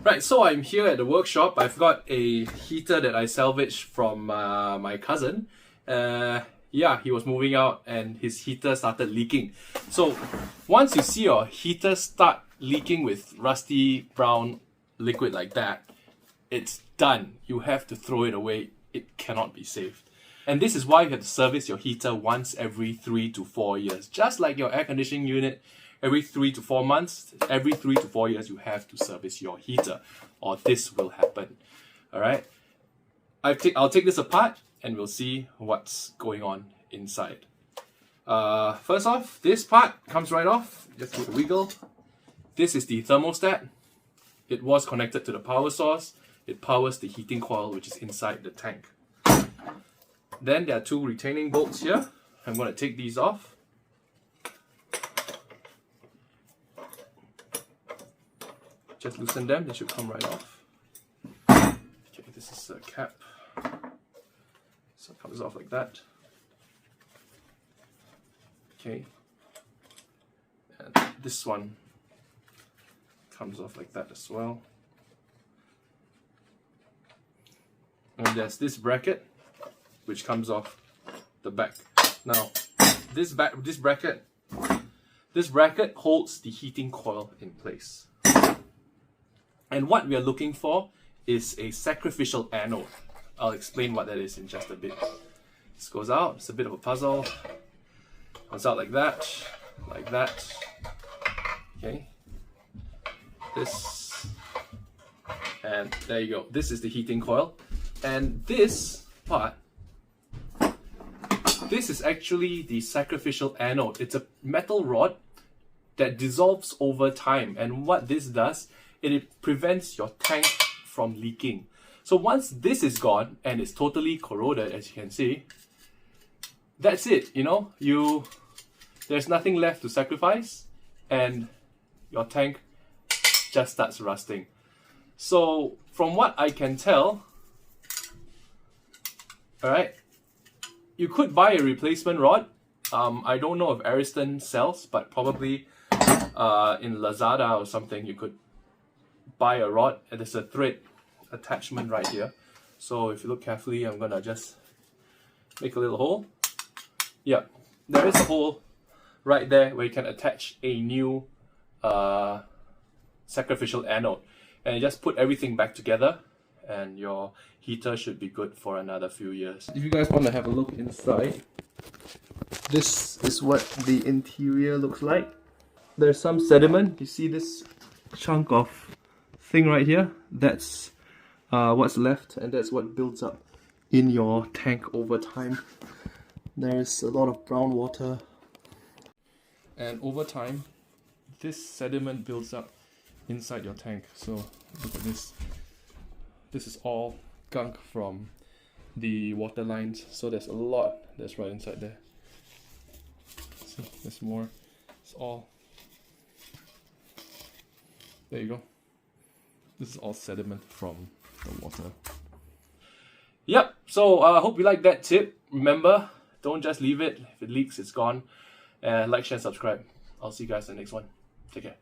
Right, so I'm here at the workshop. I've got a heater that I salvaged from my cousin. Yeah, he was moving out and his heater started leaking. So once you see your heater start leaking with rusty brown liquid like that, it's done. You have to throw it away. It cannot be saved. And this is why you have to service your heater once every 3 to 4 years. Just like your air conditioning unit, every 3 to 4 months, every 3 to 4 years, you have to service your heater, or this will happen. All right. I'll take this apart and we'll see what's going on inside. First off, this part comes right off. Just give it a wiggle. This is the thermostat. It was connected to the power source. It powers the heating coil, which is inside the tank. Then there are two retaining bolts here. I'm going to take these off. Just loosen them, they should come right off. Okay, this is a cap. So it comes off like that. Okay. And this one comes off like that as well. And there's this bracket, which comes off the back. Now, this bracket holds the heating coil in place. And what we are looking for is a sacrificial anode. I'll explain what that is in just a bit. This goes out, it's a bit of a puzzle. Comes out like that, okay. This, and there you go. This is the heating coil. And this part, this is actually the sacrificial anode. It's a metal rod that dissolves over time. And what this does, it prevents your tank from leaking. So once this is gone and it's totally corroded, as you can see, that's it, there's nothing left to sacrifice and your tank just starts rusting. So from what I can tell, alright, you could buy a replacement rod. I don't know if Ariston sells, but probably in Lazada or something you could buy a rod, and there's a thread attachment right here. So if you look carefully, I'm gonna just make a little hole. Yeah, there is a hole right there where you can attach a new sacrificial anode, and you just put everything back together and your heater should be good for another few years. If you guys want to have a look inside, this is what the interior looks like. There's some sediment. You see this chunk of thing right here? That's what's left, and that's what builds up in your tank over time. There's a lot of brown water, and over time this sediment builds up inside your tank. So look at this. This is all gunk from the water lines. So there's a lot that's right inside there. See, there's more. It's all, there you go. This is all sediment from the water. Yep, so I hope you like that tip. Remember, don't just leave it. If it leaks, it's gone. Like, share, subscribe. I'll see you guys in the next one. Take care.